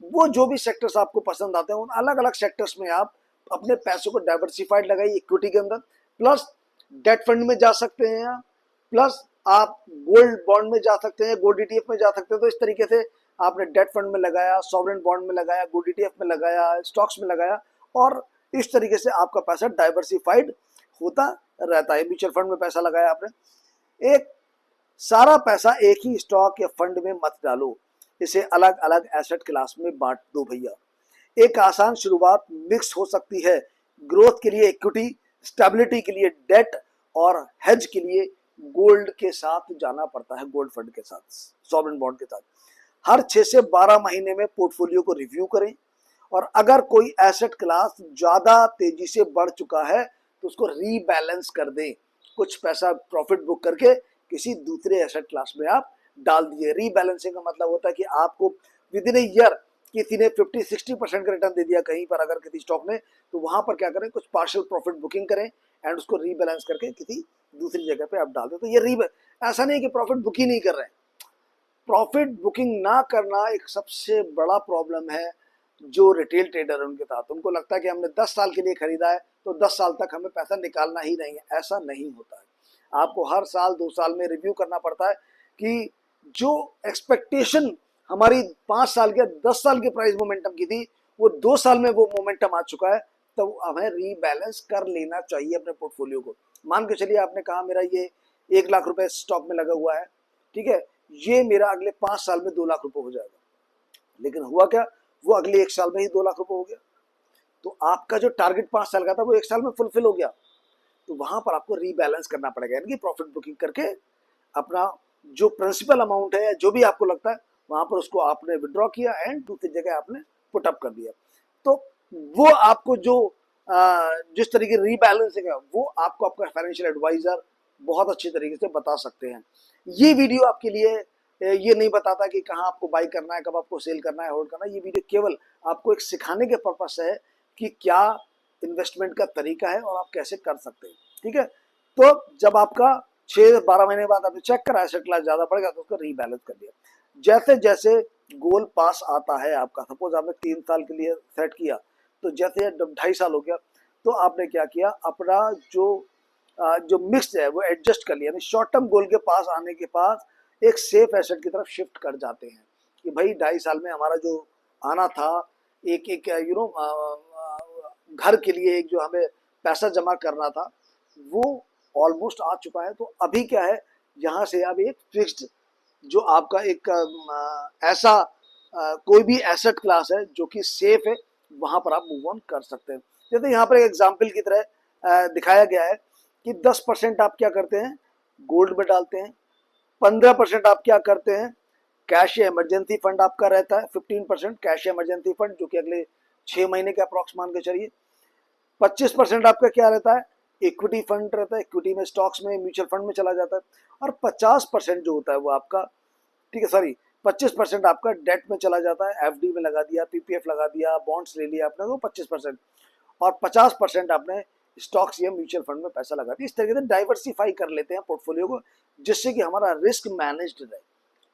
वो जो भी सेक्टर्स आपको पसंद आते हैं उन अलग अलग सेक्टर्स में आप अपने पैसों को डाइवर्सिफाइड लगाइए इक्विटी के अंदर, प्लस डेट फंड में जा सकते हैं, प्लस आप गोल्ड बॉन्ड में जा सकते हैं, गोल्ड ईटीएफ में जा सकते हैं। तो इस तरीके से आपने डेट फंड में लगाया, सॉवरेन बॉन्ड में लगाया, गोल्ड ईटीएफ में लगाया, स्टॉक्स में लगाया, और इस तरीके से आपका पैसा डाइवर्सिफाइड होता रहता है। म्यूचुअल फंड में पैसा लगाया आपने, एक सारा पैसा एक ही स्टॉक या फंड में मत डालो, इसे अलग अलग एसेट क्लास में बांट दो भैया। एक आसान शुरुआत मिक्स हो सकती है, ग्रोथ के लिए इक्विटी, स्टेबिलिटी के लिए डेट और हेज के लिए गोल्ड के साथ जाना पड़ता है, गोल्ड फंड के साथ, सॉवरेन बॉन्ड के साथ। हर 6 से 12 महीने में पोर्टफोलियो को रिव्यू करें और अगर कोई एसेट क्लास ज्यादा तेजी से बढ़ चुका है तो उसको रीबैलेंस कर दें, कुछ पैसा प्रॉफिट बुक करके किसी दूसरे एसेट क्लास में आप डाल दीजिए। रीबैलेंसिंग का मतलब होता है कि आपको विद इन ए ईयर किसी ने 50-60% का रिटर्न दे दिया कहीं पर अगर किसी स्टॉक ने, तो वहां पर क्या करें, कुछ पार्शियल प्रॉफिट बुकिंग करें एंड उसको रीबैलेंस करके किसी दूसरी जगह पे आप डाल दें। तो ये ऐसा नहीं है कि प्रॉफिट बुक ही नहीं कर रहे हैं, प्रॉफिट बुकिंग ना करना एक सबसे बड़ा प्रॉब्लम है जो रिटेल ट्रेडर है उनके साथ। उनको लगता है कि हमने 10 साल के लिए खरीदा है तो 10 साल तक हमें पैसा निकालना ही नहीं है। ऐसा नहीं होता है, आपको हर साल 2 साल में रिव्यू करना पड़ता है कि जो एक्सपेक्टेशन हमारी 5 साल के 10 साल के प्राइस मोमेंटम की थी वो 2 साल में वो मोमेंटम आ चुका है, तो हमें रीबैलेंस कर लेना चाहिए अपने पोर्टफोलियो को। मान के चलिए आपने कहा मेरा ये 1 लाख रुपए स्टॉक में लगा हुआ है, ठीक है, ये मेरा अगले 5 साल में 2 लाख रुपए हो जाएगा, लेकिन हुआ क्या, वो अगले 1 साल में ही 2 लाख रुपए हो गया। तो आपका जो टारगेट 5 साल का था वो 1 साल में फुलफिल हो गया, तो वहां पर आपको रीबैलेंस करना पड़ेगा, यानी कि प्रॉफिट बुकिंग करके अपना जो प्रिंसिपल अमाउंट है या जो भी आपको लगता है वहां पर उसको आपने विड्रॉ किया एंड दूसरी जगह आपने पुट अप कर दिया। तो वो आपको जो जिस तरीके रीबैलेंसिंग है वो आपको आपका फाइनेंशियल एडवाइजर बहुत अच्छी तरीके से बता सकते हैं। ये वीडियो आपके लिए ये नहीं बताता कि कहाँ आपको बाई करना है, कब आपको सेल करना है, होल्ड करना है। ये वीडियो केवल आपको एक सिखाने के पर्पस से है कि क्या इन्वेस्टमेंट का तरीका है और आप कैसे कर सकते हैं, ठीक है। तो जब आपका 6-12 महीने बाद आपने चेक करा एसेट क्लास ज्यादा बढ़ गया तो उसको रीबैलेंस कर दिया। जैसे जैसे गोल पास आता है आपका, सपोज आपने 3 साल के लिए सेट किया, तो जैसे जब 2.5 साल हो गया तो आपने क्या किया, अपना जो मिक्स है वो एडजस्ट कर लिया, यानी शॉर्ट टर्म गोल के पास आने के पास एक सेफ एसेट की तरफ शिफ्ट कर जाते हैं कि भाई 2.5 साल में हमारा जो आना था, एक एक घर के लिए एक जो हमें पैसा जमा करना था वो ऑलमोस्ट आ चुका है। तो अभी क्या है, यहाँ से अब एक फिक्स्ड जो आपका एक ऐसा कोई भी एसेट क्लास है जो कि सेफ है, वहां पर आप मूव ऑन कर सकते हैं। जैसे यहाँ पर एक एग्जाम्पल की तरह दिखाया गया है कि 10% आप क्या करते हैं, गोल्ड में डालते हैं, 15% आप क्या करते हैं, कैश या इमरजेंसी फंड आपका रहता है, 15% कैश या इमरजेंसी फंड जो कि अगले 6 महीने के अप्रॉक्स मान के चलिए, 25% आपका क्या रहता है, इक्विटी फंड रहता है, इक्विटी में स्टॉक्स में म्यूचुअल फंड में चला जाता है, और 50% जो होता है वो आपका, ठीक है, सॉरी 25% आपका डेट में चला जाता है, एफडी में लगा दिया, पीपीएफ लगा दिया, बॉन्ड्स ले लिया आपने, तो 25%, और 50% आपने स्टॉक्स या म्यूचुअल फंड में पैसा लगा दिया। इस तरीके से डाइवर्सिफाई कर लेते हैं पोर्टफोलियो को, जिससे कि हमारा रिस्क मैनेज्ड रहे।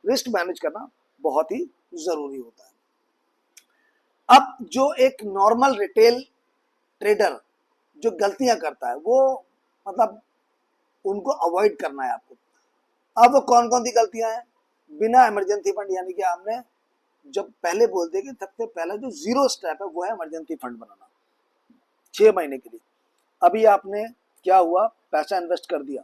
रिस्क मैनेज करना बहुत ही जरूरी होता है। अब जो एक नॉर्मल रिटेल ट्रेडर जो गलतियां करता है वो मतलब उनको अवॉइड करना है आपको। अब वो कौन कौन सी गलतियां हैं, बिना इमरजेंसी फंड, यानी कि आपने जब पहले बोलते कि सबसे पहला जो जीरो स्टेप है वो है इमरजेंसी फंड बनाना 6 महीने के लिए। अभी आपने क्या हुआ, पैसा इन्वेस्ट कर दिया,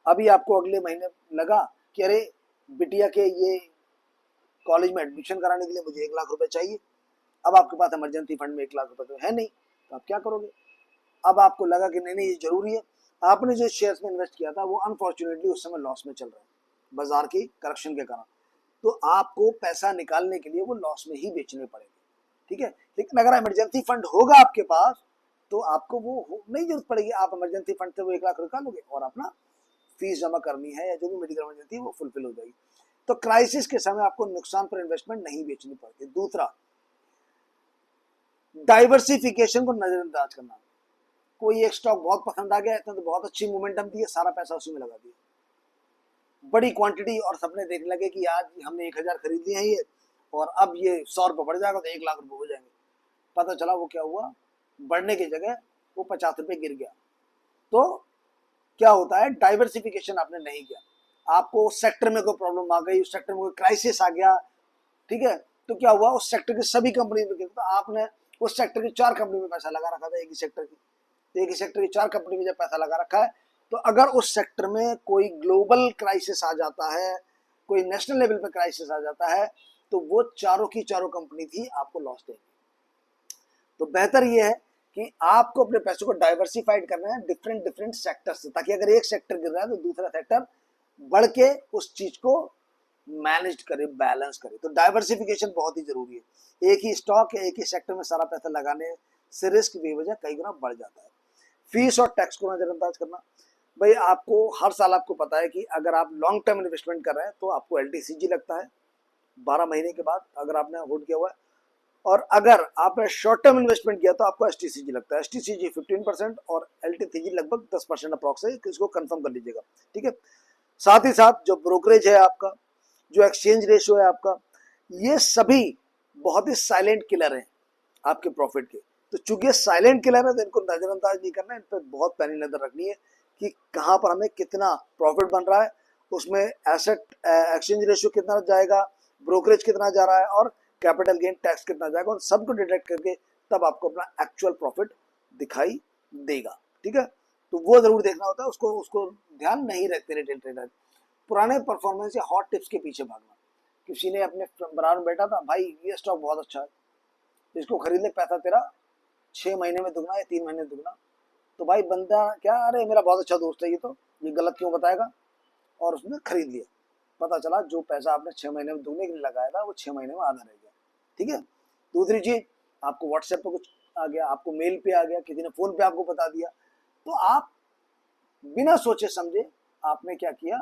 अभी आपको अगले महीने लगा कि अरे बिटिया के ये कॉलेज में एडमिशन कराने के लिए मुझे 1 लाख रुपए चाहिए। अब आपके पास इमरजेंसी फंड में 1 लाख रुपए तो है नहीं, तो आप क्या करोगे। अब आपको लगा कि नहीं नहीं ये जरूरी है, आपने जो शेयर्स में इन्वेस्ट किया था वो अनफॉर्चुनेटली उस समय लॉस में चल रहा है बाजार की करेक्शन के कारण, तो आपको पैसा निकालने के लिए वो लॉस में ही बेचने पड़ेंगे, ठीक है। लेकिन अगर इमरजेंसी फंड होगा आपके पास तो आपको वो नहीं जरूरत पड़ेगी, आप इमरजेंसी फंड से वो 1 लाख निकालोगे और अपना फीस जमा करनी है या जो भी मेडिकल इमरजेंसी है वो फुलफिल हो जाएगी। तो क्राइसिस के समय आपको नुकसान पर इन्वेस्टमेंट नहीं बेचनी पड़ती। दूसरा, डाइवर्सिफिकेशन को नजरअंदाज करना। कोई एक स्टॉक बहुत पसंद आ गया तो बहुत अच्छी मोमेंटम दी है, सारा पैसा उसी में लगा दिया, बड़ी क्वांटिटी, और सबने देखने लगे कि आज हमने 1000 खरीद लिए हैं ये और अब ये 100 रुपये बढ़ जाएगा तो 1 लाख रुपए हो जाएंगे। पता चला वो क्या हुआ, बढ़ने की जगह वो 50 रुपये गिर गया। तो क्या होता है, डाइवर्सिफिकेशन आपने नहीं किया, आपको उस सेक्टर में कोई प्रॉब्लम आ गई, उस सेक्टर में कोई क्राइसिस आ गया, ठीक है, तो क्या हुआ, उस सेक्टर की सभी कंपनी में, तो आपने उस सेक्टर की 4 कंपनी में पैसा लगा रखा था, एक ही सेक्टर की, एक ही सेक्टर की 4 कंपनी में जब पैसा लगा रखा है, तो अगर उस सेक्टर में कोई ग्लोबल क्राइसिस आ जाता है, कोई नेशनल लेवल पे क्राइसिस आ जाता है, तो वो चारों की चारों कंपनी थी आपको लॉस देंगी। तो बेहतर ये है कि आपको अपने पैसों को डाइवर्सिफाइड करना है डिफरेंट डिफरेंट सेक्टर से, ताकि अगर एक सेक्टर गिर रहा है तो दूसरा सेक्टर बढ़ के उस चीज को मैनेज करे, बैलेंस करे। तो डाइवर्सिफिकेशन बहुत ही जरूरी है। एक ही स्टॉक या एक ही सेक्टर में सारा पैसा लगाने से रिस्क बेवजह कई गुना बढ़ जाता है। फीस और टैक्स को नजरअंदाज करना, भाई आपको हर साल आपको पता है कि अगर आप लॉन्ग टर्म इन्वेस्टमेंट कर रहे हैं तो आपको LTCG लगता है 12 महीने के बाद अगर आपने होल्ड किया हुआ है, और अगर आपने शॉर्ट टर्म इन्वेस्टमेंट किया तो आपको STCG लगता है। STCG 15% और LTCG लगभग 10% अप्रॉक्स है, इसको कंफर्म कर लीजिएगा, ठीक है। साथ ही साथ जो ब्रोकरेज है आपका, जो एक्सचेंज रेशियो है आपका, ये सभी बहुत ही साइलेंट किलर हैं आपके प्रॉफिट के। तो चूंकि साइलेंट किलर है तो इनको नजरअंदाज नहीं करना है, इन पर बहुत पैनी नजर रखनी है कि कहाँ पर हमें कितना प्रॉफिट बन रहा है, उसमें एसेट एक्सचेंज रेशियो कितना जाएगा, ब्रोकरेज कितना जा रहा है और कैपिटल गेन टैक्स कितना जाएगा, उन सबको डिटेक्ट करके तब आपको अपना एक्चुअल प्रॉफिट दिखाई देगा, ठीक है। तो वो जरूर देखना होता है, उसको उसको ध्यान नहीं रखते रिटेल ट्रेडर। पुराने परफॉर्मेंस या हॉट टिप्स के पीछे भागना, किसी ने अपने बराबर में बैठा था, भाई ये स्टॉक बहुत अच्छा है, इसको खरीद ले, पैसा तेरा 6 महीने में दुगना या 3 महीने में दुगना। तो भाई बंदा क्या, अरे मेरा बहुत अच्छा दोस्त है ये गलत क्यों बताएगा, और उसने खरीद लिया। पता चला जो पैसा आपने 6 महीने में दुगने के लिए लगाया था वो 6 महीने में आधा रह गया, ठीक है। दूसरी चीज, आपको व्हाट्सएप पे कुछ आ गया, आपको मेल पे आ गया, किसी ने फोन पे आपको बता दिया, तो आप बिना सोचे समझे आपने क्या किया,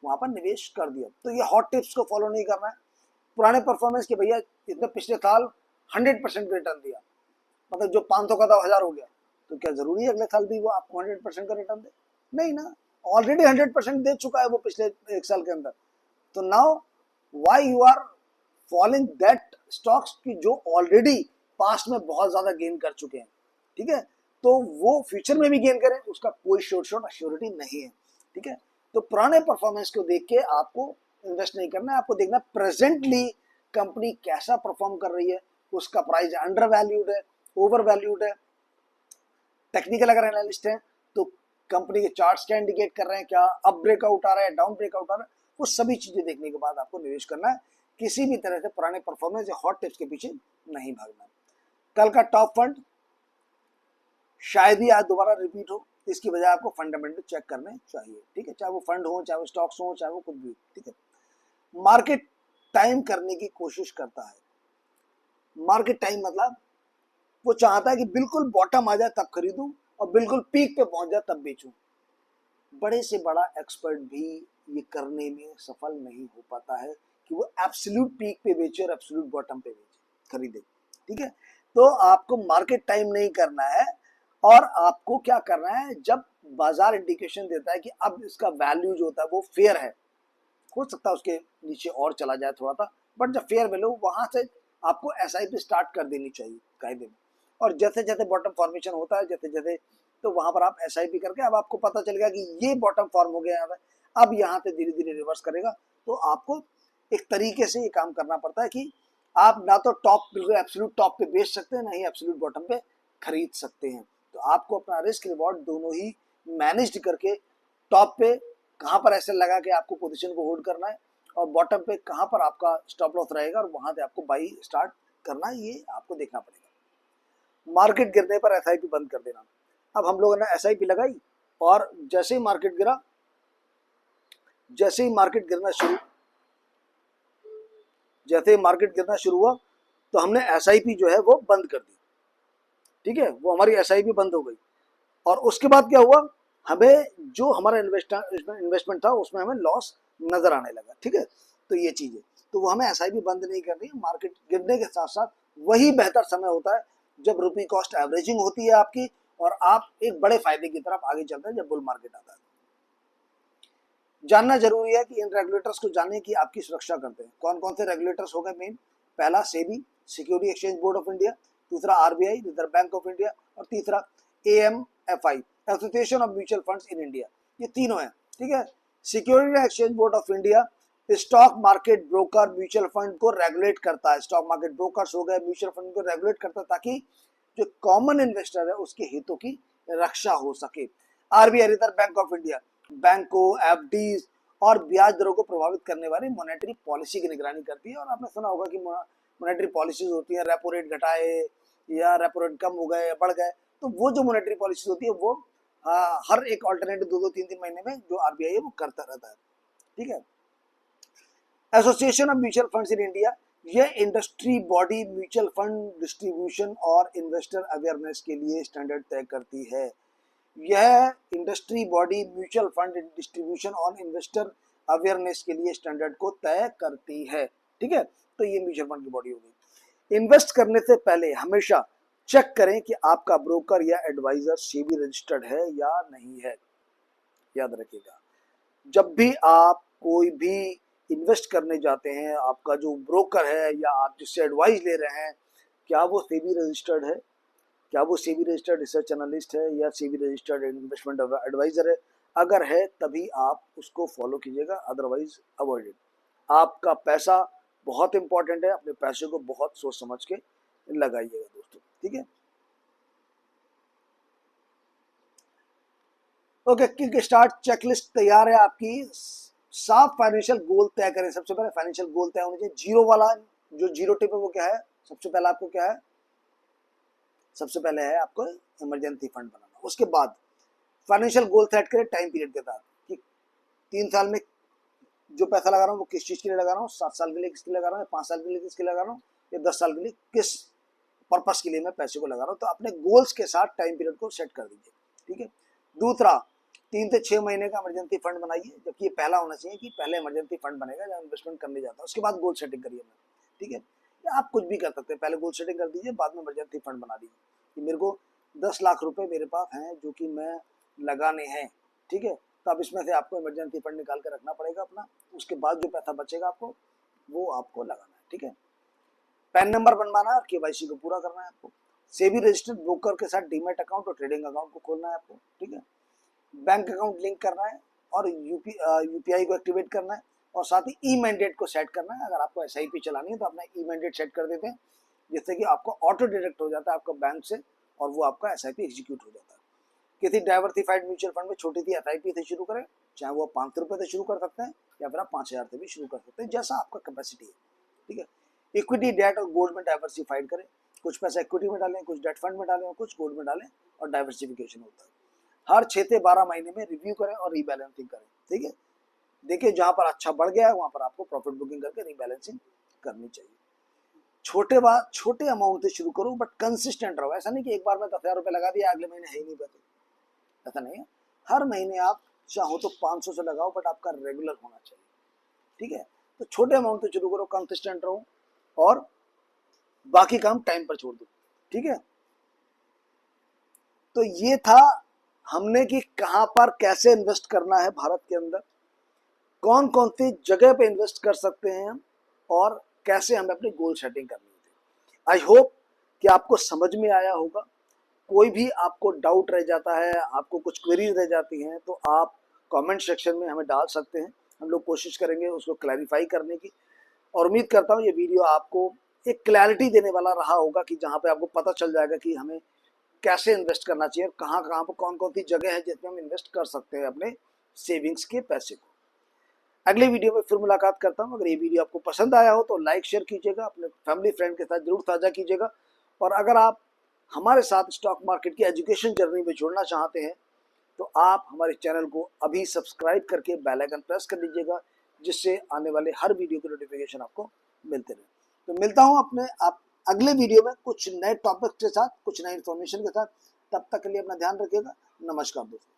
वहां पर निवेश कर दिया। तो ये हॉट टिप्स को फॉलो नहीं करना है। पुराने परफॉर्मेंस के भैया इतने पिछले साल 100% रिटर्न दिया, मतलब जो 500 का था 1000 हो गया, तो क्या जरूरी है अगले साल भी वो आपको 100% का रिटर्न दे? नहीं ना, ऑलरेडी 100% दे चुका है वो पिछले एक साल के अंदर। तो now why you are following that stocks की जो ऑलरेडी पास्ट में बहुत ज्यादा गेन कर चुके हैं, ठीक है। तो वो फ्यूचर में भी गेन करें, उसका कोई शॉर्ट अश्योरिटी नहीं है, ठीक है। तो पुराने परफॉर्मेंस को देख के आपको इन्वेस्ट नहीं करना है, आपको देखना प्रेजेंटली कंपनी कैसा परफॉर्म कर रही है, उसका प्राइस अंडर वैल्यूड है, ओवर वैल्यूड है। टेक्निकल अगर एनालिस्ट है तो कंपनी के चार्ट्स क्या इंडिकेट कर रहे हैं, क्या अप ब्रेकआउट आ रहा है, डाउन ब्रेकआउट आ रहा है, वो सभी चीजें देखने के बाद आपको निवेश करना है। किसी भी तरह से पुराने परफॉर्मेंस या हॉट टिप्स के पीछे नहीं भागना। कल का टॉप फंड शायद ही आज दोबारा रिपीट हो, इसकी वजह आपको फंडामेंटल चेक करने चाहिए, ठीक है। चाहे वो फंड हो, चाहे वो स्टॉक्स हो, चाहे वो कुछ भी, ठीक है। मार्केट टाइम करने की कोशिश करता है। मार्केट टाइम मतलब वो चाहता है कि बिल्कुल बॉटम आ जाए तब खरीदूं और बिल्कुल पीक पे पहुंच जाए तब बेचूं। बड़े से बड़ा एक्सपर्ट भी ये करने में सफल नहीं हो पाता है कि वो एब्सोल्यूट पीक पे बेचे और एब्सोल्यूट बॉटम पे बेचे, खरीदे, ठीक है। तो आपको मार्केट टाइम नहीं करना है, और आपको क्या करना है, जब बाजार इंडिकेशन देता है कि अब इसका वैल्यू जो होता है वो फेयर है, हो सकता है उसके नीचे और चला जाए थोड़ा सा, बट जब फेयर वैल्यू वहां से आपको SIP स्टार्ट कर देनी चाहिए कायदे में। और जैसे जैसे बॉटम फॉर्मेशन होता है, जैसे जैसे, तो वहां पर आप SIP करके अब आपको पता चलेगा कि ये बॉटम फॉर्म हो गया है, अब यहाँ से धीरे धीरे रिवर्स करेगा। तो आपको एक तरीके से ये काम करना पड़ता है कि आप ना तो टॉप बिल्कुल एब्सोल्यूट टॉप पे बेच सकते हैं, ना ही एब्सोल्यूट बॉटम पे खरीद सकते हैं। तो आपको अपना रिस्क रिवॉर्ड दोनों ही मैनेज करके टॉप पे कहाँ पर ऐसे लगा के आपको पोजीशन को होल्ड करना है, और बॉटम पे कहाँ पर आपका स्टॉप लॉस रहेगा और वहां से आपको बाई स्टार्ट करना है, ये आपको देखना पड़ेगा। मार्केट गिरने पर SIP बंद कर देना। अब हम लोगों ने SIP लगाई और जैसे ही मार्केट गिरा, जैसे ही मार्केट गिरना शुरू जैसे ही मार्केट गिरना शुरू हुआ तो हमने SIP जो है वो बंद कर दी, ठीक है। वो हमारी SIP बंद हो गई, और उसके बाद क्या हुआ, हमें जो हमारा इन्वेस्टमेंट था उसमें हमें लॉस नजर आने लगा, ठीक है। तो ये चीज है, तो वो हमें SIP बंद नहीं करनी है। मार्केट गिरने के साथ साथ वही बेहतर समय होता है जब रुपी कॉस्ट एवरेजिंग होती है आपकी, और आप एक बड़े फायदे की तरफ आगे चलते हैं जब बुल मार्केट आता है। जानना जरूरी है कि इन रेगुलेटर्स को जानने की आपकी सुरक्षा करते हैं। कौन कौन से रेगुलेटर्स हो गए मेन, पहला SEBI security exchange board of India, दूसरा RBI reserve bank of India, और तीसरा AMFI association of mutual funds in India. ये तीनों हैं, ठीक है। Security exchange board of India stock market broker mutual fund को रेगुलेट करता है, स्टॉक मार्केट ब्रोकर्स हो गए, म्यूचुअल फंड को रेगुलेट करता है ताकि जो कॉमन इन्वेस्टर है उसके हितों की रक्षा हो सके। RBI reserve bank of India बैंकों, FDs और ब्याज दरों को प्रभावित करने वाली मॉनेटरी पॉलिसी की निगरानी करती है। और आपने सुना होगा कि मॉनेटरी पॉलिसीज होती है, रेपो रेट घटाए या रेपो रेट कम हो गए या बढ़ गए, तो वो जो मॉनेटरी पॉलिसी होती है वो हर एक ऑल्टरनेटिव 2-2 3-3 महीने में जो आरबीआई है वो करता रहता है। ठीक है। Association of mutual funds in India, यह industry body mutual fund distribution और इन्वेस्टर अवेयरनेस के लिए स्टैंडर्ड तय करती है। यह industry body mutual fund distribution और इन्वेस्टर अवेयरनेस के लिए स्टैंडर्ड को तय करती है। ठीक है, तो ये म्यूचुअल फंड की बॉडी हो गई। इन्वेस्ट करने से पहले हमेशा चेक करें कि आपका ब्रोकर या एडवाइजर सेबी रजिस्टर्ड है या नहीं है। याद रखिएगा, जब भी आप कोई भी इन्वेस्ट करने जाते हैं, आपका जो ब्रोकर है या आप जिससे एडवाइस ले रहे हैं, क्या वो सेबी रजिस्टर्ड है, क्या वो सेबी रजिस्टर्ड रिसर्च एनालिस्ट है या सेबी रजिस्टर्ड इन्वेस्टमेंट एडवाइजर है। अगर है तभी आप उसको फॉलो कीजिएगा, अदरवाइज अवॉइड इट। आपका पैसा बहुत इंपॉर्टेंट है, अपने पैसे को बहुत सोच समझ के लगाइएगा दोस्तों। ठीक है, ओके, क्विक स्टार्ट चेकलिस्ट तैयार है आपकी। साफ फाइनेंशियल गोल तय करें। सबसे पहले फाइनेंशियल गोल तय होना चाहिए। जीरो वाला जो जीरो टिप है वो क्या है, सबसे पहले आपको क्या है, सबसे पहले है आपको इमरजेंसी फंड बनाना। उसके बाद फाइनेंशियल गोल सेट करें टाइम पीरियड के साथ कि 3 साल में जो पैसा लगा रहा हूँ वो किस चीज के लिए लगा रहा हूँ, 7 साल के लिए किसके लिए लगा रहा हूँ, 5 साल के लिए किसके लिए लगा रहा हूँ, या 10 साल के लिए किस पर्पस के लिए मैं पैसे को लगा रहा हूँ। तो अपने गोल्स के साथ टाइम पीरियड को सेट कर दीजिए। ठीक है। दूसरा, 3 से 6 महीने का इमरजेंसी फंड बनाइए, जबकि ये पहला होना चाहिए कि पहले इमरजेंसी फंड बनेगा जब इन्वेस्टमेंट करने जाता है, उसके बाद गोल सेटिंग करिए। ठीक है, या आप कुछ भी कर सकते हैं, पहले गोल सेटिंग कर दीजिए, बाद में इमरजेंसी फंड बना दीजिए कि मेरे को 10 लाख रुपए मेरे पास हैं जो कि मैं लगाने हैं। ठीक है, तो अब इसमें से आपको इमरजेंसी फंड निकाल कर रखना पड़ेगा अपना, उसके बाद जो पैसा बचेगा आपको वो आपको लगाना है। ठीक है, पैन नंबर बनवाना है और केवाईसी को पूरा करना है आपको। सेबी रजिस्टर्ड ब्रोकर के साथ डीमैट अकाउंट और ट्रेडिंग अकाउंट को खोलना है आपको। ठीक है, बैंक अकाउंट लिंक करना है और यूपीआई को एक्टिवेट करना है, और साथ ही ई मैंडेट को सेट करना है। अगर आपको एसआईपी चलानी है तो अपना ई मैंडेट सेट कर देते हैं, जिससे कि आपको ऑटो डिडक्ट हो जाता है आपका बैंक से और वो आपका एसआईपी एग्जीक्यूट हो जाता है। किसी डाइवर्सिफाइड म्यूचुअल फंड में छोटी सी एसआईपी से शुरू करें, चाहे वो 500 रुपये से शुरू कर सकते हैं या फिर आप 5000 से भी शुरू कर सकते हैं, जैसा आपका कैपेसिटी है। ठीक है, इक्विटी, डेट और गोल्ड में डाइवर्सिफाइड करें। कुछ पैसा इक्विटी में डालें, कुछ डेट फंड में डालें और कुछ गोल्ड में डालें, और डाइवर्सिफिकेशन होता है। हर 6 से 12 महीने में रिव्यू करें और रीबैलेंसिंग करें। ठीक है, देखिए जहां पर अच्छा बढ़ गया है वहां पर आपको प्रॉफिट बुकिंग करके रीबैलेंसिंग करनी चाहिए। छोटे अमाउंट से शुरू करो, बट कंसिस्टेंट रहो। ऐसा नहीं कि एक बार में 10,000 रुपये लगा दिया, अगले महीने है ही नहीं पैसे, ऐसा नहीं है। हर महीने आप चाहो तो 500 से लगाओ, बट आपका रेगुलर होना चाहिए। ठीक है, तो छोटे अमाउंट से शुरू करो, कंसिस्टेंट रहो और बाकी काम टाइम पर छोड़ दो। ठीक है, तो ये था हमने कि कहां पर कैसे इन्वेस्ट करना है भारत के अंदर, कौन कौन सी जगह पे इन्वेस्ट कर सकते हैं हम, और कैसे हमें अपनी गोल सेटिंग करनी होती है। आई होप कि आपको समझ में आया होगा। कोई भी आपको डाउट रह जाता है, आपको कुछ क्वेरीज रह जाती हैं, तो आप कमेंट सेक्शन में हमें डाल सकते हैं। हम लोग कोशिश करेंगे उसको क्लैरिफाई करने की, और उम्मीद करता हूँ ये वीडियो आपको एक क्लैरिटी देने वाला रहा होगा कि जहाँ पे आपको पता चल जाएगा कि हमें कैसे इन्वेस्ट करना चाहिए, कहाँ कहाँ पर कौन कौन सी जगह है जिसमें हम इन्वेस्ट कर सकते हैं अपने सेविंग्स के पैसे को। अगले वीडियो में फिर मुलाकात करता हूँ। अगर ये वीडियो आपको पसंद आया हो तो लाइक शेयर कीजिएगा, अपने फैमिली फ्रेंड के साथ जरूर साझा कीजिएगा, और अगर आप हमारे साथ स्टॉक मार्केट की एजुकेशन जर्नी में जुड़ना चाहते हैं तो आप हमारे चैनल को अभी सब्सक्राइब करके बेल आइकन प्रेस कर लीजिएगा, जिससे आने वाले हर वीडियो की नोटिफिकेशन आपको मिलते रहे। तो मिलता हूँ अपने आप अगले वीडियो में कुछ नए टॉपिक के साथ, कुछ नए इन्फॉर्मेशन के साथ। तब तक के लिए अपना ध्यान रखिएगा। नमस्कार दोस्तों।